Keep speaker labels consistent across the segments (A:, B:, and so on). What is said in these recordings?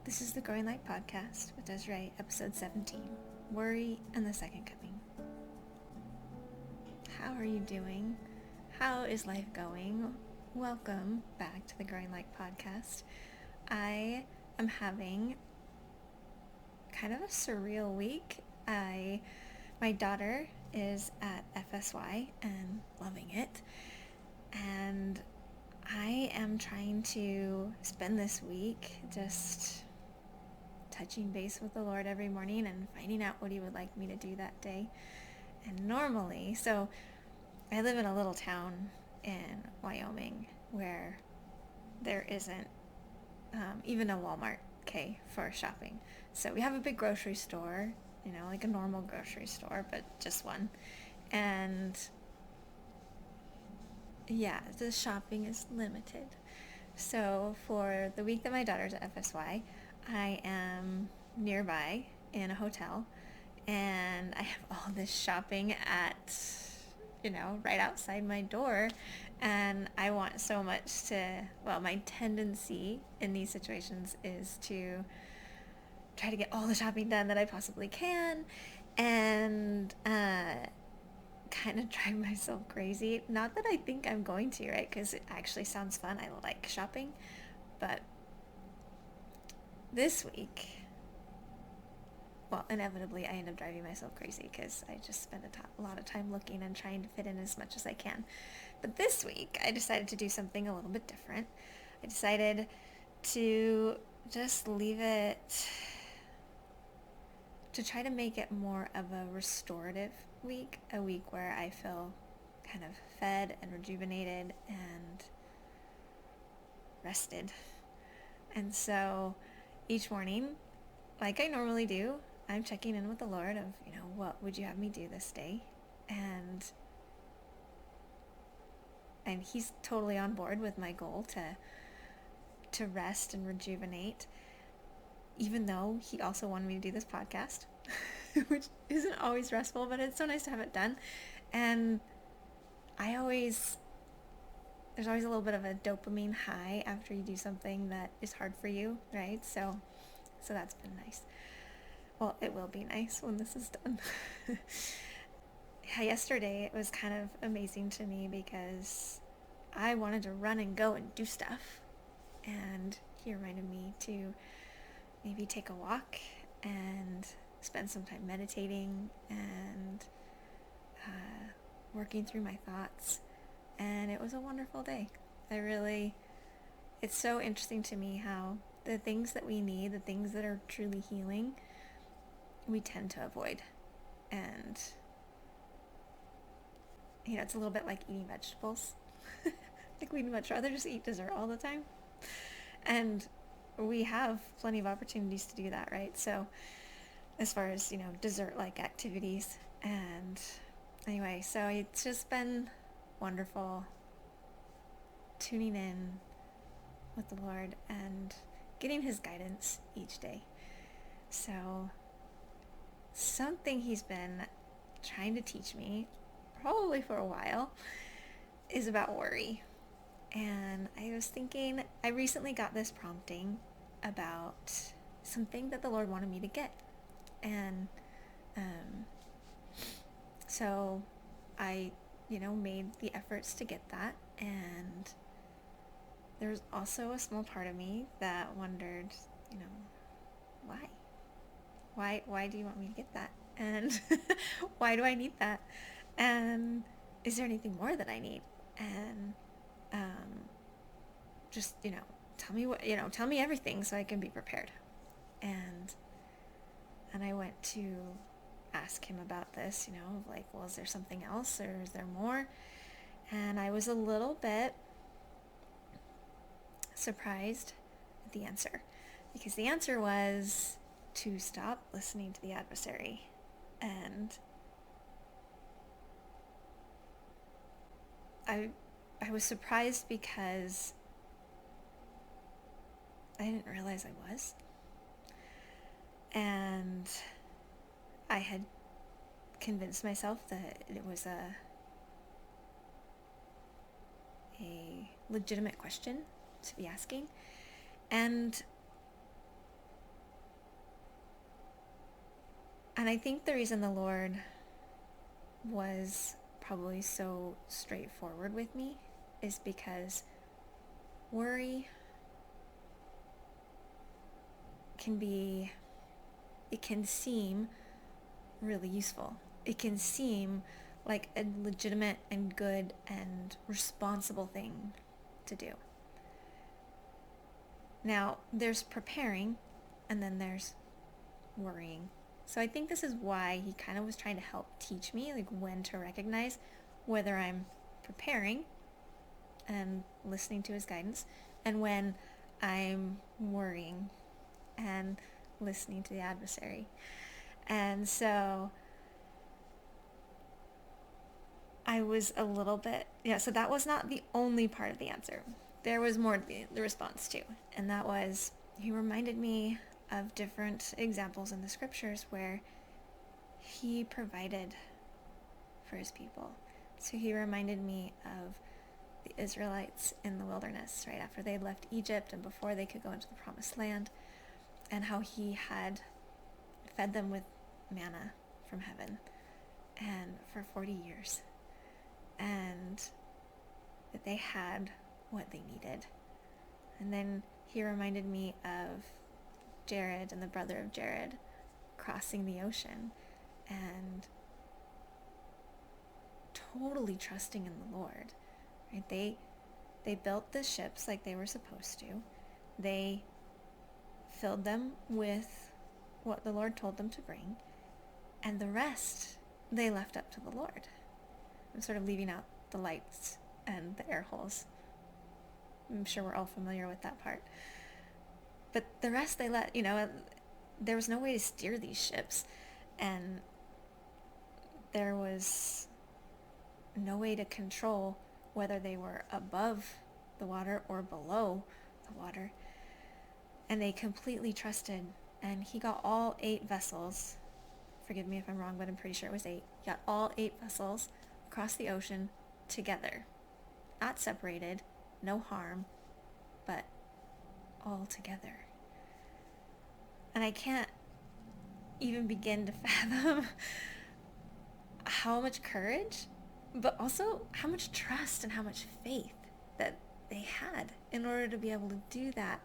A: This is the Growing Light Podcast with Desiree, episode 17, Worry and the Second Coming. How are you doing? How is life going? Welcome back to the Growing Light Podcast. I am having kind of a surreal week. My daughter is at FSY and loving it, and I am trying to spend this week just touching base with the Lord every morning and finding out what he would like me to do that day. And normally, so I live in a little town in Wyoming where there isn't even a Walmart, okay, for shopping. So we have a big grocery store, like a normal grocery store, but just one. And yeah, the shopping is limited. So for the week that my daughter's at FSY, I am nearby in a hotel, and I have all this shopping at, right outside my door, and I want so much my tendency in these situations is to try to get all the shopping done that I possibly can, and kind of drive myself crazy. Not that I think I'm going to, right? Because it actually sounds fun. I like shopping. But this week, well, inevitably, I end up driving myself crazy because I just spend a lot of time looking and trying to fit in as much as I can. But this week, I decided to do something a little bit different. I decided to just leave it, to try to make it more of a restorative week, a week where I feel kind of fed and rejuvenated and rested. And so each morning, like I normally do, I'm checking in with the Lord of, what would you have me do this day? And he's totally on board with my goal to rest and rejuvenate, even though he also wanted me to do this podcast, which isn't always restful, but it's so nice to have it done. And there's always a little bit of a dopamine high after you do something that is hard for you, right? So that's been nice. Well, it will be nice when this is done. Yesterday, it was kind of amazing to me because I wanted to run and go and do stuff. And he reminded me to maybe take a walk and spend some time meditating and working through my thoughts. And it was a wonderful day. It's so interesting to me how the things that we need, the things that are truly healing, we tend to avoid. And, it's a little bit like eating vegetables. Like we'd much rather just eat dessert all the time. And we have plenty of opportunities to do that, right? So as far as, dessert-like activities. And anyway, so it's just been wonderful tuning in with the Lord and getting his guidance each day. So something he's been trying to teach me, probably for a while, is about worry. And I was thinking, I recently got this prompting about something that the Lord wanted me to get. And so I, made the efforts to get that. And there's also a small part of me that wondered, why? Why do you want me to get that? And why do I need that? And is there anything more that I need? And just, tell me everything so I can be prepared. And I went to ask him about this, like, well, is there something else or is there more? And I was a little bit surprised at the answer, because the answer was to stop listening to the adversary. And I was surprised because I didn't realize I was. And I had convinced myself that it was a legitimate question to be asking. And And I think the reason the Lord was probably so straightforward with me is because worry it can seem really useful. It can seem like a legitimate and good and responsible thing to do. Now, there's preparing, and then there's worrying. So I think this is why he kind of was trying to help teach me, like, when to recognize whether I'm preparing and listening to his guidance, and when I'm worrying and listening to the adversary. And so I was a little bit, so that was not the only part of the answer. There was more to the response too. And that was, he reminded me of different examples in the scriptures where he provided for his people. So he reminded me of the Israelites in the wilderness, right after they left Egypt and before they could go into the promised land, and how he had fed them with manna from heaven and for 40 years, and that they had what they needed. And then he reminded me of Jared and the brother of Jared crossing the ocean and totally trusting in the Lord. Right? They built the ships like they were supposed to. They filled them with what the Lord told them to bring, and the rest they left up to the Lord. I'm sort of leaving out the lights and the air holes. I'm sure we're all familiar with that part. But the rest they let, there was no way to steer these ships, and there was no way to control whether they were above the water or below the water. And they completely trusted, and he got all 8 vessels. Forgive me if I'm wrong, but I'm pretty sure it was 8. He got all 8 vessels across the ocean together. Not separated, no harm, but all together. And I can't even begin to fathom how much courage, but also how much trust and how much faith that they had in order to be able to do that.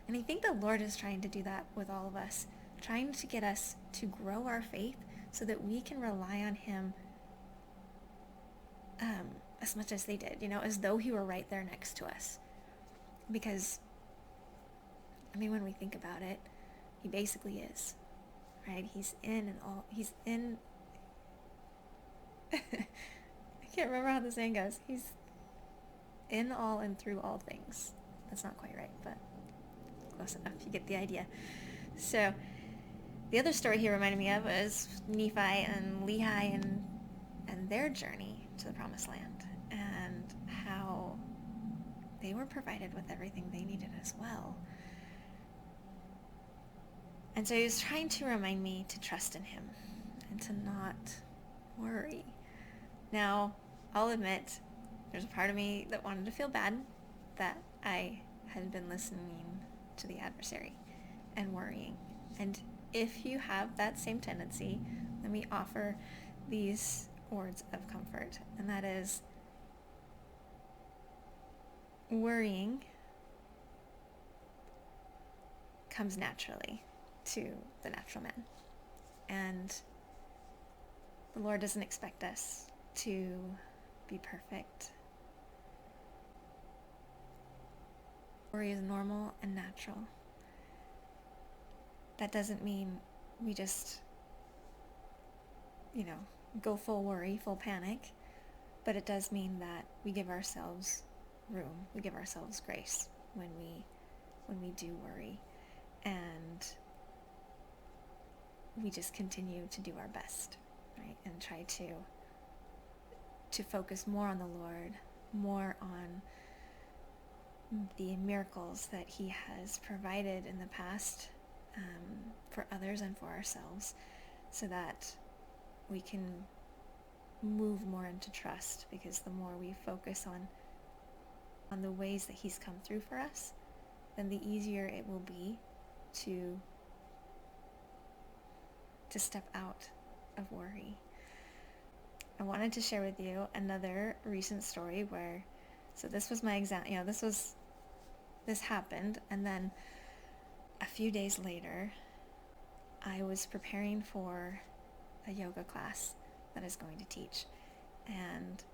A: And I think the Lord is trying to do that with all of us, trying to get us to grow our faith so that we can rely on him as much as they did, as though he were right there next to us. Because, when we think about it, he basically is, right? He's in and all, he's in, I can't remember how the saying goes. He's in all and through all things. That's not quite right, but close enough. You get the idea. So the other story he reminded me of was Nephi and Lehi and their journey to the promised land, and how they were provided with everything they needed as well. And so he was trying to remind me to trust in him and to not worry. Now, I'll admit, there's a part of me that wanted to feel bad that I had been listening to the adversary and worrying. And if you have that same tendency, let me offer these words of comfort. And that is, worrying comes naturally to the natural man. And the Lord doesn't expect us to be perfect. Worry is normal and natural. That doesn't mean we just, go full worry, full panic, but it does mean that we give ourselves room, we give ourselves grace when we do worry, and we just continue to do our best, right? And try to focus more on the Lord, more on the miracles that he has provided in the past, for others and for ourselves, so that we can move more into trust, because the more we focus on the ways that he's come through for us, then the easier it will be to to step out of worry. I wanted to share with you another recent story where, so this was my exam, this happened, and then a few days later, I was preparing for a yoga class that I was going to teach, and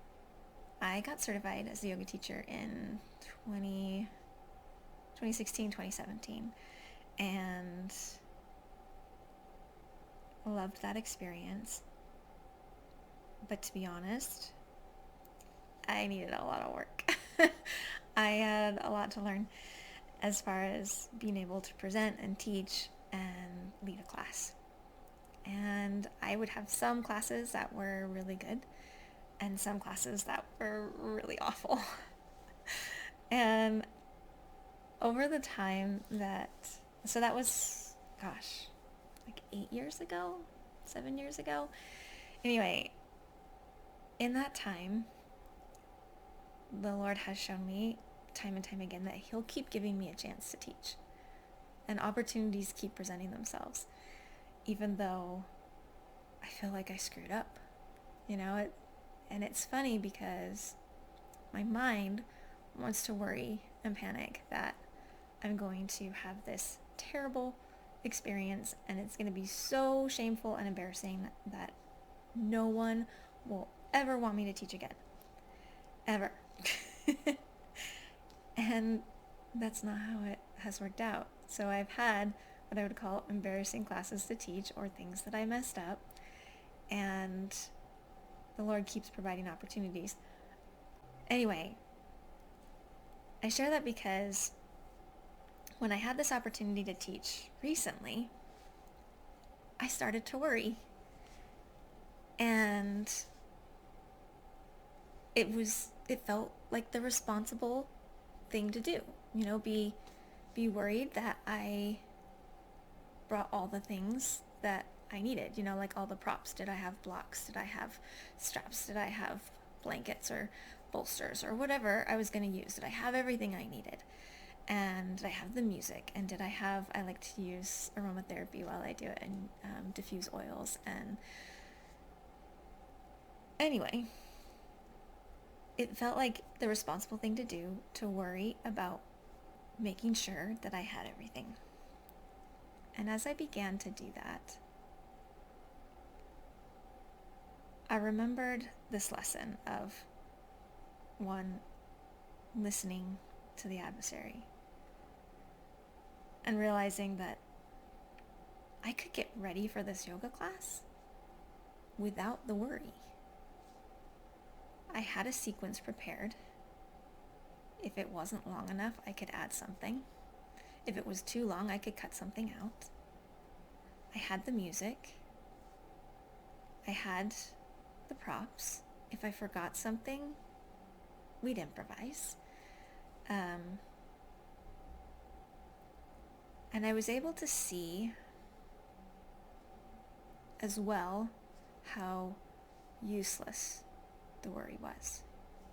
A: I got certified as a yoga teacher in 2016, 2017, and loved that experience. But to be honest, I needed a lot of work. I had a lot to learn as far as being able to present and teach and lead a class. And I would have some classes that were really good and some classes that were really awful. And over the time so that was, like 8 years ago, 7 years ago. Anyway, in that time, the Lord has shown me time and time again that He'll keep giving me a chance to teach. And opportunities keep presenting themselves, even though I feel like I screwed up. And it's funny because my mind wants to worry and panic that I'm going to have this terrible experience and it's going to be so shameful and embarrassing that no one will ever want me to teach again. Ever. And that's not how it has worked out. So I've had what I would call embarrassing classes to teach or things that I messed up, and the Lord keeps providing opportunities. Anyway, I share that because when I had this opportunity to teach recently, I started to worry. And it felt like the responsible thing to do, be worried that I brought all the things that I needed, like all the props. Did I have blocks? Did I have straps? Did I have blankets or bolsters or whatever I was going to use? Did I have everything I needed? And did I have the music? And I like to use aromatherapy while I do it, and diffuse oils. And anyway, it felt like the responsible thing to do to worry about making sure that I had everything. And as I began to do that, I remembered this lesson of, one, listening to the adversary and realizing that I could get ready for this yoga class without the worry. I had a sequence prepared. If it wasn't long enough, I could add something. If it was too long, I could cut something out. I had the music. I had the props. If I forgot something, we'd improvise. And I was able to see as well how useless the worry was.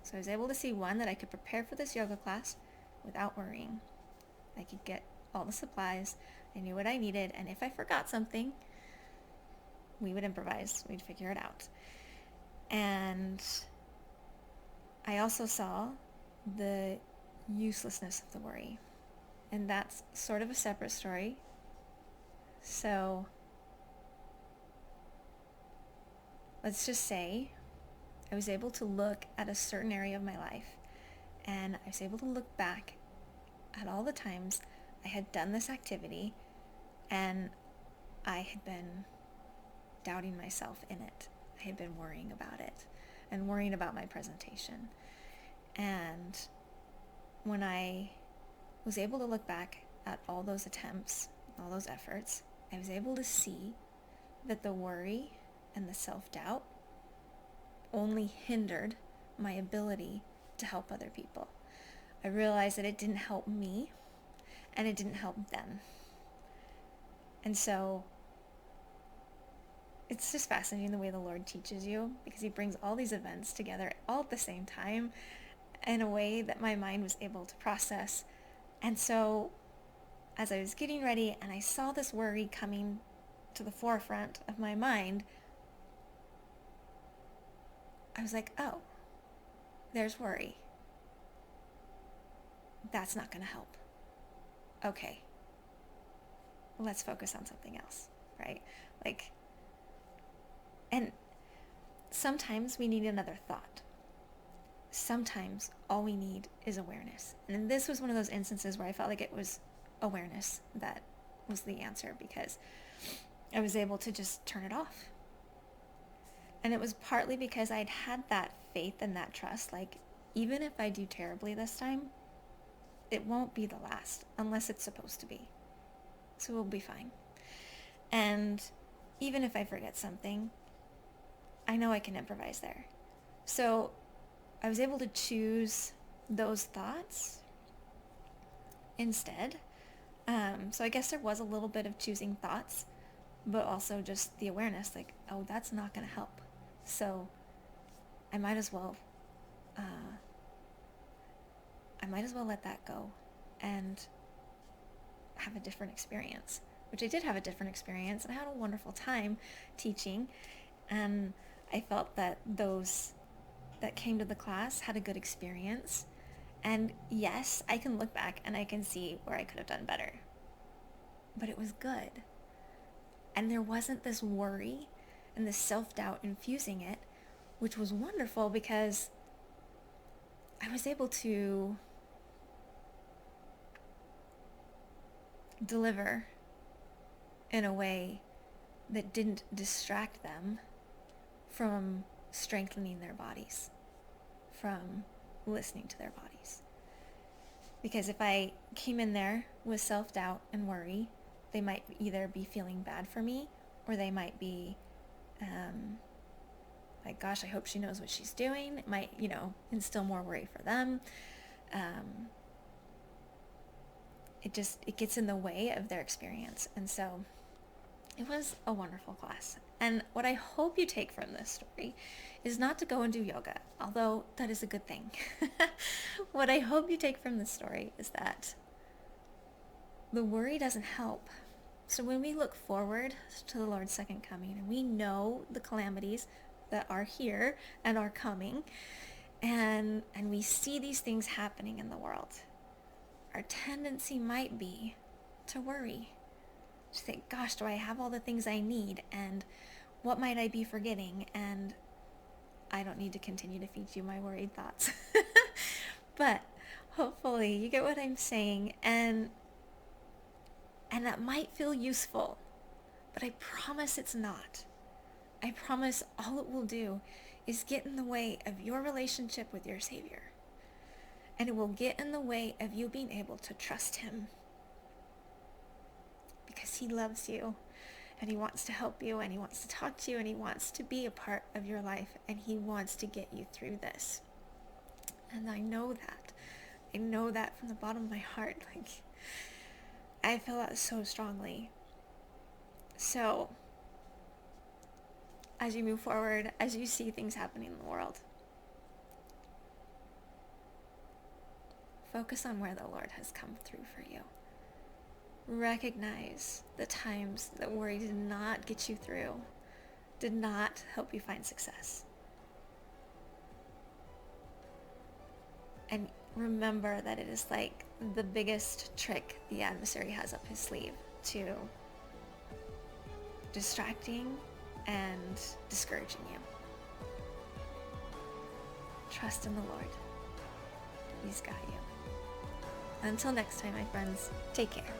A: So I was able to see, one, that I could prepare for this yoga class without worrying. I could get all the supplies. I knew what I needed. And if I forgot something, we would improvise. We'd figure it out. And I also saw the uselessness of the worry. And that's sort of a separate story. So let's just say I was able to look at a certain area of my life, and I was able to look back at all the times I had done this activity and I had been doubting myself in it. I had been worrying about it and worrying about my presentation. And when I was able to look back at all those attempts, all those efforts, I was able to see that the worry and the self-doubt only hindered my ability to help other people. I realized that it didn't help me and it didn't help them. And so it's just fascinating the way the Lord teaches you, because He brings all these events together all at the same time in a way that my mind was able to process. And so as I was getting ready and I saw this worry coming to the forefront of my mind, I was like, oh, there's worry. That's not going to help. Okay, let's focus on something else, right? Like, and sometimes we need another thought. Sometimes all we need is awareness. And this was one of those instances where I felt like it was awareness that was the answer, because I was able to just turn it off. And it was partly because I'd had that faith and that trust, like, even if I do terribly this time, it won't be the last unless it's supposed to be. So we'll be fine. And even if I forget something, I know I can improvise there. So I was able to choose those thoughts instead. So I guess there was a little bit of choosing thoughts, but also just the awareness, like, oh, that's not going to help. So I might as well let that go and have a different experience, which I did have a different experience, and I had a wonderful time teaching. And I felt that those that came to the class had a good experience. And yes, I can look back and I can see where I could have done better. But it was good. And there wasn't this worry and this self-doubt infusing it, which was wonderful because I was able to deliver in a way that didn't distract them from strengthening their bodies, from listening to their bodies. Because if I came in there with self-doubt and worry, they might either be feeling bad for me, or they might be like, gosh, I hope she knows what she's doing. It might, instill more worry for them. It gets in the way of their experience. And so it was a wonderful class. And what I hope you take from this story is not to go and do yoga, although that is a good thing. What I hope you take from this story is that the worry doesn't help. So when we look forward to the Lord's second coming, and we know the calamities that are here and are coming, and we see these things happening in the world, our tendency might be to worry. To think, gosh, do I have all the things I need? And what might I be forgetting? And I don't need to continue to feed you my worried thoughts. But hopefully you get what I'm saying. And that might feel useful, but I promise it's not. I promise all it will do is get in the way of your relationship with your Savior. And it will get in the way of you being able to trust Him. Because He loves you, and He wants to help you, and He wants to talk to you, and He wants to be a part of your life, and He wants to get you through this. And I know that. I know that from the bottom of my heart. Like, I feel that so strongly. So, as you move forward, as you see things happening in the world, focus on where the Lord has come through for you. Recognize the times that worry did not get you through, did not help you find success. And remember that it is like the biggest trick the adversary has up his sleeve to distracting and discouraging you. Trust in the Lord. He's got you. Until next time, my friends, take care.